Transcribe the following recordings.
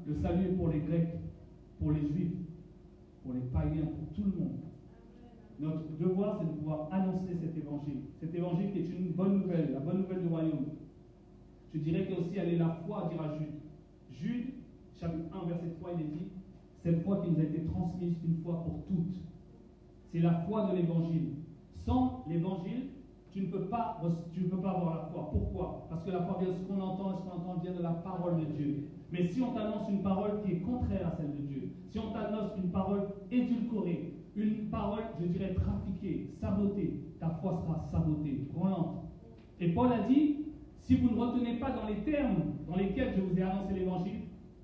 Le salut est pour les Grecs, pour les Juifs, pour les païens, pour tout le monde. Notre devoir, c'est de pouvoir annoncer cet évangile. Cet évangile qui est une bonne nouvelle, la bonne nouvelle du royaume. Je dirais qu'aussi elle est la foi, dira Jude. Jude, chapitre 1, verset 3, il est dit, cette foi qui nous a été transmise une fois pour toutes. C'est la foi de l'évangile. Sans l'évangile, tu ne peux pas avoir la foi. Pourquoi? Parce que la foi vient de ce qu'on entend, et ce qu'on entend vient de la parole de Dieu. Mais si on t'annonce une parole qui est contraire à celle de Dieu, si on t'annonce une parole édulcorée, une parole, je dirais, trafiquée, sabotée, ta foi sera sabotée, branlante. Et Paul a dit, si vous ne retenez pas dans les termes dans lesquels je vous ai annoncé l'évangile,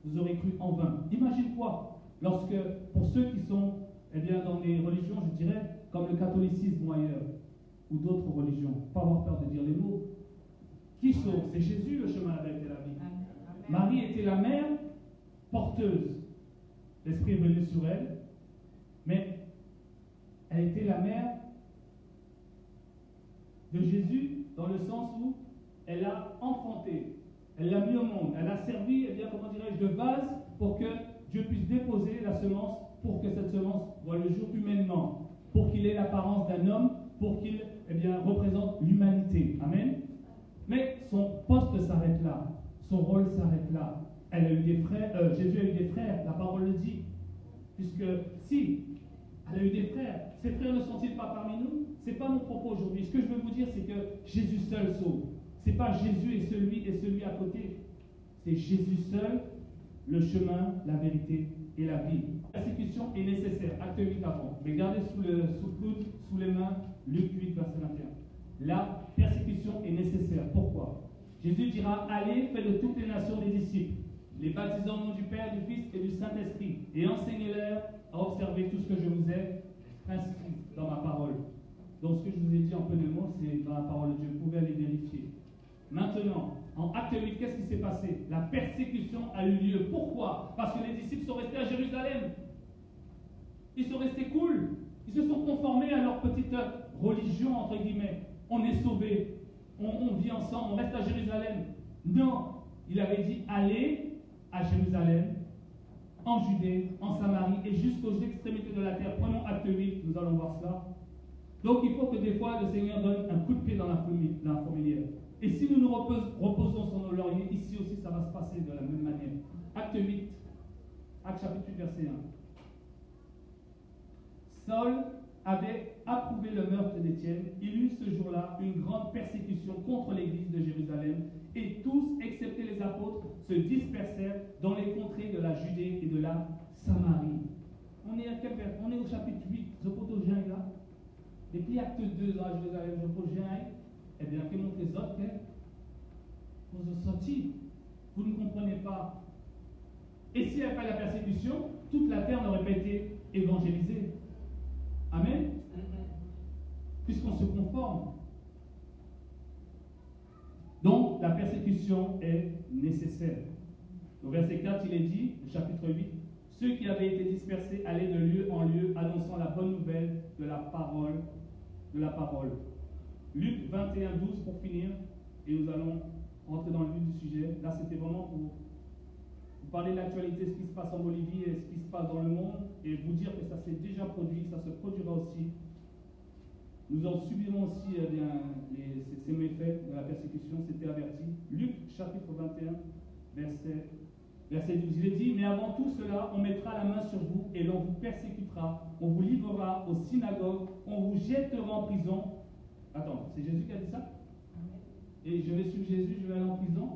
vous aurez cru en vain. Imagine-toi, lorsque, pour ceux qui sont dans des religions, je dirais, comme le catholicisme ou ailleurs, ou d'autres religions, pas avoir peur de dire les mots. Qui sauve? C'est Jésus, le chemin, la vérité et la vie. Amen. Marie était la mère porteuse. L'Esprit est venu sur elle, mais elle était la mère de Jésus dans le sens où elle l'a enfanté, elle l'a mis au monde, elle a servi, comment dirais-je, de base pour que Dieu puisse déposer la semence, pour que cette semence voie le jour humainement, pour qu'il ait l'apparence d'un homme, pour qu'il représente l'humanité. Amen. Mais son poste s'arrête là, son rôle s'arrête là. Elle a eu des frères, Jésus a eu des frères, la parole le dit. Puisque si elle a eu des frères, ces frères ne sont-ils pas parmi nous? Ce n'est pas mon propos aujourd'hui. Ce que je veux vous dire, c'est que Jésus seul sauve. Ce n'est pas Jésus et celui à côté. C'est Jésus seul, le chemin, la vérité et la vie. La persécution est nécessaire. Acte 8 avant. Mais gardez sous le coude, sous les mains, Luc 8, verset 21. La persécution est nécessaire. Pourquoi? Jésus dira, allez, faites de toutes les nations des disciples, les baptisant au nom du Père, du Fils et du Saint-Esprit, et enseignez-leur à observer tout ce que je vous ai inscrit dans ma parole. Donc ce que je vous ai dit en peu de mots, c'est dans la parole de Dieu. Vous pouvez aller vérifier. Maintenant, en acte 8, qu'est-ce qui s'est passé? La persécution a eu lieu. Pourquoi? Parce que les disciples sont restés à Jérusalem. Ils sont restés cool. Ils se sont conformés à leur petite religion, entre guillemets. On est sauvés. On vit ensemble. On reste à Jérusalem. Non. Il avait dit, allez à Jérusalem, en Judée, en Samarie et jusqu'aux extrémités de la terre. Prenons acte 8, nous allons voir cela. Donc il faut que des fois le Seigneur donne un coup de pied dans la fourmilière. Et si nous nous reposons sur nos lauriers, ici aussi ça va se passer de la même manière. Acte 8, acte chapitre 8, verset 1. Saul avait approuvé le meurtre d'Étienne. Il eut ce jour-là une grande persécution contre l'église de Jérusalem, et tous, excepté les apôtres, se dispersèrent dans les contrées de la Judée et de la Samarie. On est à quel verset? On est au chapitre 8, je pose là. Et puis acte 2 dans Jérusalem, je pose eh bien, que montrez les autres, vous avez sorti. Vous ne comprenez pas. Et s'il n'y avait pas la persécution, toute la terre n'aurait pas été évangélisée. Amen. Puisqu'on se conforme. Donc, la persécution est nécessaire. Au verset 4, il est dit, au chapitre 8, ceux qui avaient été dispersés allaient de lieu en lieu, annonçant la bonne nouvelle de la parole. Luc 21, 12 pour finir, et nous allons entrer dans le vif du sujet. Là, c'était vraiment pour vous parler de l'actualité, ce qui se passe en Bolivie et ce qui se passe dans le monde, et vous dire que ça s'est déjà produit, ça se produira aussi. Nous en subirons aussi ces méfaits de la persécution, c'était averti. Luc chapitre 21, verset 12. Il est dit, mais avant tout cela, on mettra la main sur vous et l'on vous persécutera, on vous livrera aux synagogues, on vous jettera en prison. Attends, c'est Jésus qui a dit ça? Et je vais suivre Jésus, je vais aller en prison?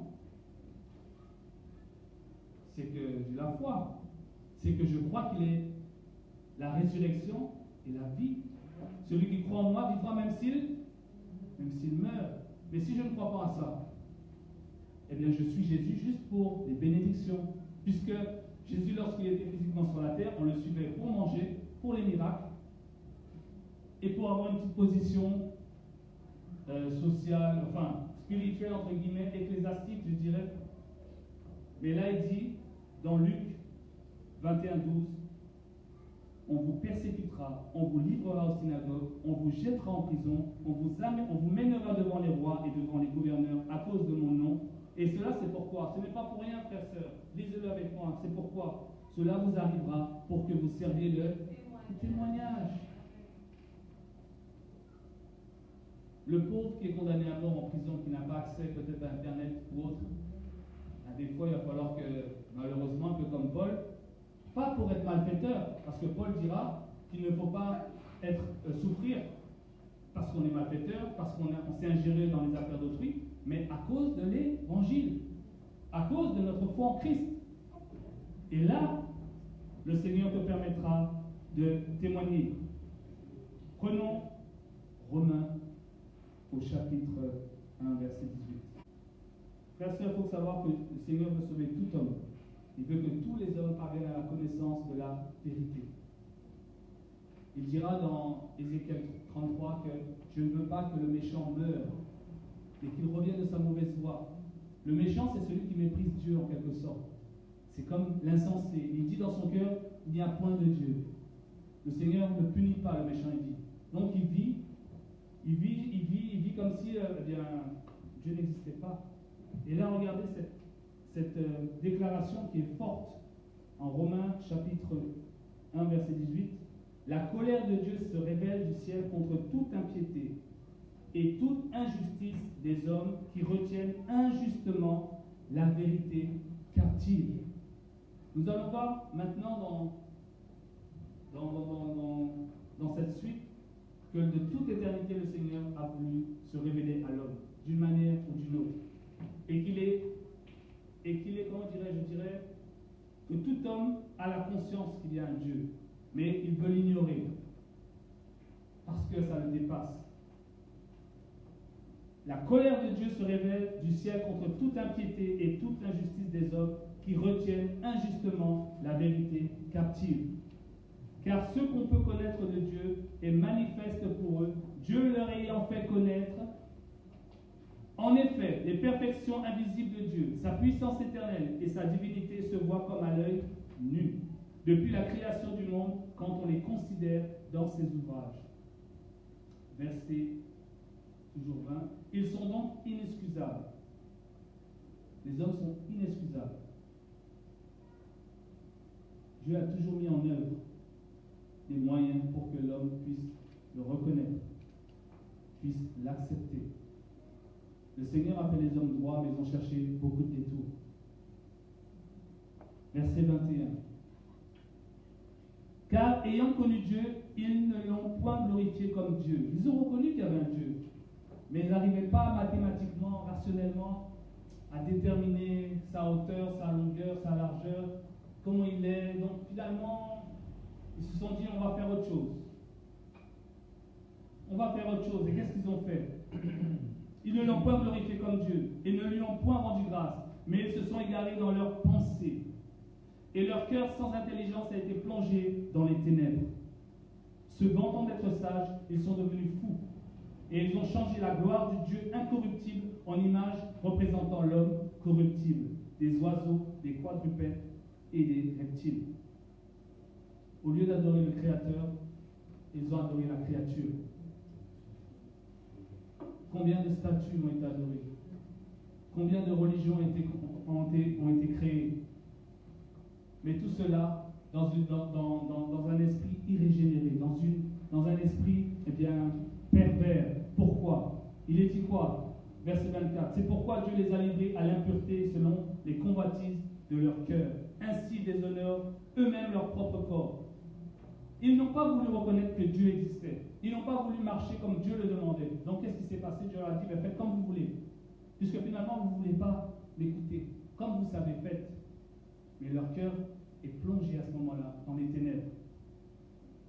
C'est que j'ai la foi. C'est que je crois qu'il est la résurrection et la vie. Celui qui croit en moi vivra même s'il meurt. Mais si je ne crois pas à ça, eh bien je suis Jésus juste pour les bénédictions. Puisque Jésus, lorsqu'il était physiquement sur la terre, on le suivait pour manger, pour les miracles, et pour avoir une petite position sociale, enfin spirituelle, entre guillemets, ecclésiastique, je dirais. Mais là, il dit, dans Luc 21, 12, on vous persécutera, on vous livrera aux synagogues, on vous jettera en prison, on vous mènera devant les rois et devant les gouverneurs à cause de mon nom. Et cela, c'est pourquoi. Ce n'est pas pour rien, frères, sœurs. Lisez-le avec moi. C'est pourquoi. Cela vous arrivera pour que vous serviez de témoignage. Le pauvre qui est condamné à mort en prison, qui n'a pas accès peut-être à Internet ou autre, des fois, il va falloir que, malheureusement, un peu comme Paul, pas pour être malfaiteur, parce que Paul dira qu'il ne faut pas être souffrir parce qu'on est malfaiteur, parce qu'on s'est ingéré dans les affaires d'autrui, mais à cause de l'évangile, à cause de notre foi en Christ. Et là, le Seigneur te permettra de témoigner. Prenons Romains au chapitre 1, verset 18. Frères et sœurs, il faut savoir que le Seigneur veut sauver tout homme. Il veut que tous les hommes parviennent à la connaissance de la vérité. Il dira dans Ézéchiel 33 que je ne veux pas que le méchant meure et qu'il revienne de sa mauvaise voie. Le méchant, c'est celui qui méprise Dieu en quelque sorte. C'est comme l'insensé. Il dit dans son cœur, il n'y a point de Dieu. Le Seigneur ne punit pas le méchant, il dit. Donc il vit comme si Dieu n'existait pas. Et là, regardez cette déclaration qui est forte en Romains chapitre 1, verset 18. La colère de Dieu se révèle du ciel contre toute impiété et toute injustice des hommes qui retiennent injustement la vérité captive. Nous allons voir maintenant dans cette suite que de toute éternité le Seigneur a voulu se révéler à l'homme d'une manière ou d'une autre. Et qu'il est, comment je dirais, que tout homme a la conscience qu'il y a un Dieu, mais il veut l'ignorer, parce que ça le dépasse. La colère de Dieu se révèle du ciel contre toute impiété et toute injustice des hommes qui retiennent injustement la vérité captive. Car ce qu'on peut connaître de Dieu est manifeste pour eux, Dieu leur ayant fait connaître. En effet, les perfections invisibles de Dieu, sa puissance éternelle et sa divinité se voient comme à l'œil nu, depuis la création du monde, quand on les considère dans ses ouvrages. Verset toujours 20. Ils sont donc inexcusables. Les hommes sont inexcusables. Dieu a toujours mis en œuvre des moyens pour que l'homme puisse le reconnaître, puisse l'accepter. Le Seigneur a fait les hommes droits, mais ils ont cherché beaucoup de détours. Verset 21. Car ayant connu Dieu, ils ne l'ont point glorifié comme Dieu. Ils ont reconnu qu'il y avait un Dieu, mais ils n'arrivaient pas mathématiquement, rationnellement, à déterminer sa hauteur, sa longueur, sa largeur, comment il est. Donc finalement, ils se sont dit, on va faire autre chose. On va faire autre chose. Et qu'est-ce qu'ils ont fait? Ils ne l'ont point glorifié comme Dieu, et ne lui ont point rendu grâce, mais ils se sont égarés dans leurs pensées. Et leur cœur sans intelligence a été plongé dans les ténèbres. Se vantant d'être sages, ils sont devenus fous. Et ils ont changé la gloire du Dieu incorruptible en image représentant l'homme corruptible, des oiseaux, des quadrupèdes et des reptiles. Au lieu d'adorer le Créateur, ils ont adoré la créature. Combien de statues ont été adorées? Combien de religions ont été créées? Mais tout cela dans un esprit irrégénéré, dans un esprit pervers. Pourquoi? Il est dit quoi? Verset 24. C'est pourquoi Dieu les a livrés à l'impureté selon les convoitises de leur cœur. Ainsi déshonorent eux-mêmes leur propre corps. Ils n'ont pas voulu reconnaître que Dieu existait. Ils n'ont pas voulu marcher comme Dieu le demandait. Donc qu'est-ce qui s'est passé? Dieu leur a dit, faites comme vous voulez. Puisque finalement, vous ne voulez pas m'écouter. Comme vous savez, faites. Mais leur cœur est plongé à ce moment-là dans les ténèbres.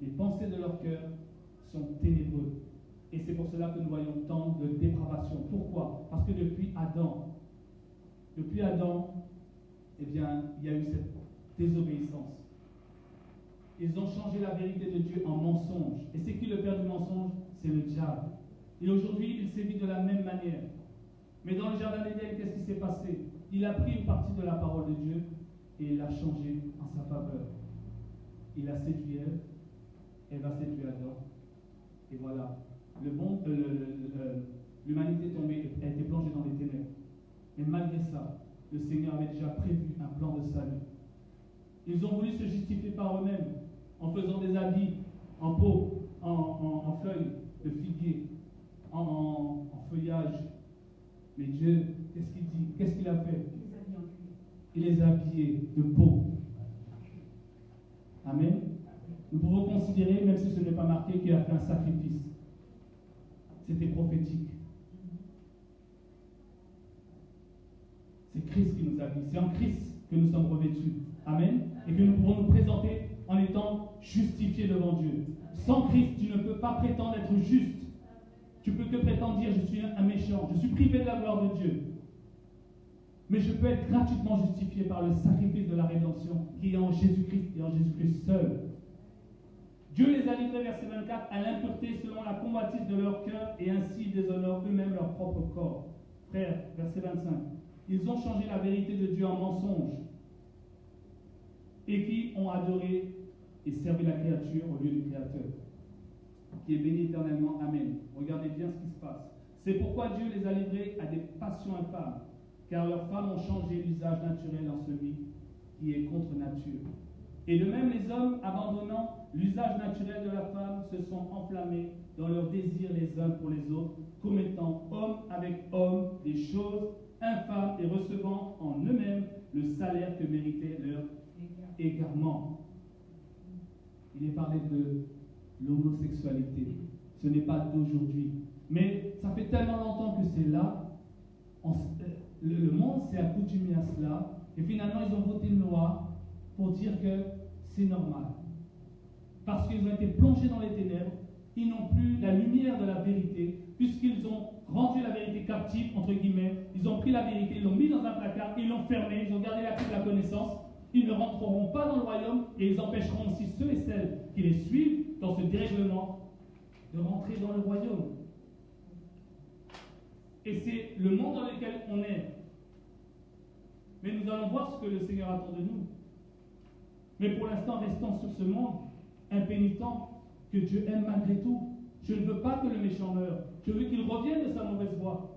Les pensées de leur cœur sont ténébreux. Et c'est pour cela que nous voyons tant de dépravation. Pourquoi? Parce que depuis Adam, il y a eu cette désobéissance. Ils ont changé la vérité de Dieu en mensonge. Et c'est qui le père du mensonge? C'est le diable. Et aujourd'hui, il sévit de la même manière. Mais dans le jardin d'Éden, qu'est-ce qui s'est passé? Il a pris une partie de la parole de Dieu et il l'a changée en sa faveur. Il a séduit Ève, Ève a séduit Adam. Et voilà, l'humanité tombée a été plongée dans les ténèbres. Mais malgré ça, le Seigneur avait déjà prévu un plan de salut. Ils ont voulu se justifier par eux-mêmes en faisant des habits en peau, en feuilles de figuier, en feuillage. Mais Dieu, qu'est-ce qu'il dit? Qu'est-ce qu'il a fait? Il les a habillés de peau. Amen. Nous pouvons considérer, même si ce n'est pas marqué, qu'il a fait un sacrifice. C'était prophétique. C'est Christ qui nous habille. C'est en Christ que nous sommes revêtus. Amen. Et que nous pouvons nous présenter en étant justifiés devant Dieu. Sans Christ, tu ne peux pas prétendre être juste. Tu peux que prétendre dire je suis un méchant, je suis privé de la gloire de Dieu. Mais je peux être gratuitement justifié par le sacrifice de la rédemption qui est en Jésus-Christ et en Jésus-Christ seul. Dieu les a livrés, verset 24, à l'impureté selon la convoitise de leur cœur et ainsi ils déshonorent eux-mêmes leur propre corps. Frère, verset 25. Ils ont changé la vérité de Dieu en mensonge et qui ont adoré et servi la créature au lieu du Créateur, qui est béni éternellement. Amen. Regardez bien ce qui se passe. C'est pourquoi Dieu les a livrés à des passions infâmes, car leurs femmes ont changé l'usage naturel en celui qui est contre nature. Et de même, les hommes, abandonnant l'usage naturel de la femme, se sont enflammés dans leurs désirs les uns pour les autres, commettant homme avec homme des choses infâmes et recevant en eux-mêmes le salaire que méritait leur égarement. Il est parlé de l'homosexualité. Ce n'est pas d'aujourd'hui. Mais ça fait tellement longtemps que c'est là. Le monde s'est accoutumé à cela. Et finalement, ils ont voté une loi pour dire que c'est normal. Parce qu'ils ont été plongés dans les ténèbres. Ils n'ont plus la lumière de la vérité. Puisqu'ils ont rendu la vérité captive, entre guillemets. Ils ont pris la vérité, ils l'ont mis dans un placard, ils l'ont fermé, ils ont gardé la clé de la connaissance. Ils ne rentreront pas dans le royaume et ils empêcheront aussi ceux et celles qui les suivent dans ce dérèglement de rentrer dans le royaume. Et c'est le monde dans lequel on est. Mais nous allons voir ce que le Seigneur attend de nous. Mais pour l'instant, restons sur ce monde impénitent que Dieu aime malgré tout. Je ne veux pas que le méchant meure. Je veux qu'il revienne de sa mauvaise voie.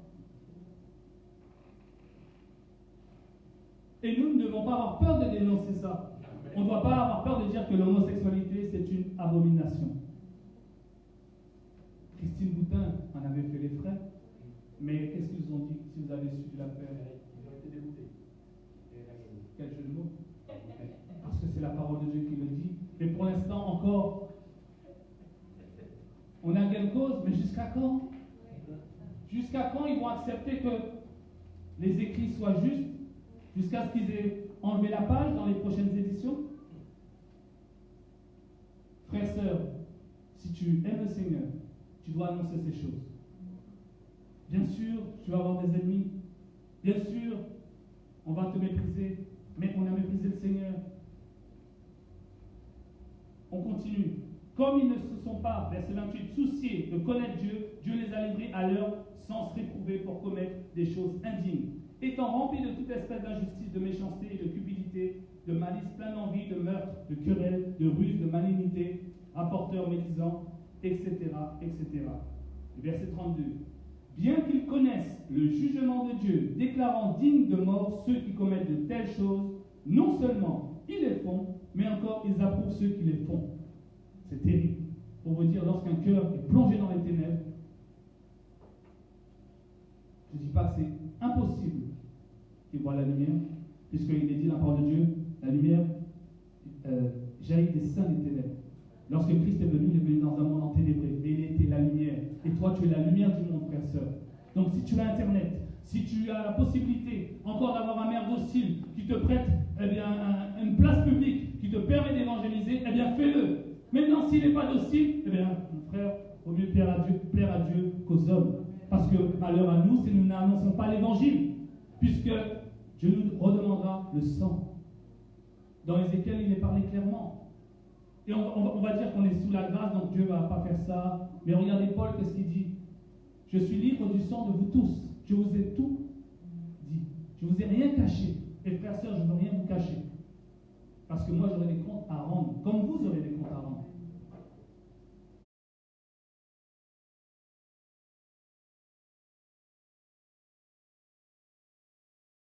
Et nous ne devons pas avoir peur de dénoncer ça. On ne doit pas avoir peur de dire que l'homosexualité, c'est une abomination. Christine Boutin en avait fait les frais. Mais qu'est-ce qu'ils ont dit si vous avez suivi l'affaire? Ils ont été dégoûtés. Quel jeu de mots? Parce que c'est la parole de Dieu qui le dit. Mais pour l'instant encore, on a gain de cause, mais jusqu'à quand? Jusqu'à quand ils vont accepter que les écrits soient justes? Jusqu'à ce qu'ils aient enlevé la page dans les prochaines éditions? Frères, sœurs, si tu aimes le Seigneur, tu dois annoncer ces choses. Bien sûr, tu vas avoir des ennemis. Bien sûr, on va te mépriser. Mais on a méprisé le Seigneur. On continue. Comme ils ne se sont pas, verset 28, souciés de connaître Dieu, Dieu les a livrés à leur sens réprouvé pour commettre des choses indignes. Étant remplis de toute espèce d'injustice, de méchanceté et de cupidité, de malice, plein d'envie, de meurtre, de querelle, de ruse, de malignité, rapporteurs médisants, etc., etc. Verset 32. Bien qu'ils connaissent le jugement de Dieu, déclarant dignes de mort ceux qui commettent de telles choses, non seulement ils les font, mais encore ils approuvent ceux qui les font. C'est terrible. Pour vous dire, lorsqu'un cœur est plongé dans les ténèbres, je ne dis pas que c'est impossible qu'il voit la lumière, puisqu'il est dit dans la parole de Dieu, la lumière jaillit des seins des ténèbres. Lorsque Christ est venu dans un monde enténébré, et il était la lumière. Et toi, tu es la lumière du monde, frère, sœur. Donc si tu as Internet, si tu as la possibilité encore d'avoir un maire docile qui te prête une place publique, qui te permet d'évangéliser, eh bien fais-le. Maintenant, s'il n'est pas docile, eh bien, mon frère, il vaut mieux plaire à Dieu qu'aux hommes. Parce que malheur à nous si nous n'annonçons pas l'évangile, puisque Dieu nous redemandera le sang. Dans Ézéchiel, il est parlé clairement. Et on va dire qu'on est sous la grâce, donc Dieu ne va pas faire ça. Mais regardez Paul, qu'est-ce qu'il dit? Je suis libre du sang de vous tous. Je vous ai tout dit. Je ne vous ai rien caché. Et frères, sœurs, je ne veux rien vous cacher. Parce que moi, j'aurai des comptes à rendre. Comme vous aurez des comptes à rendre.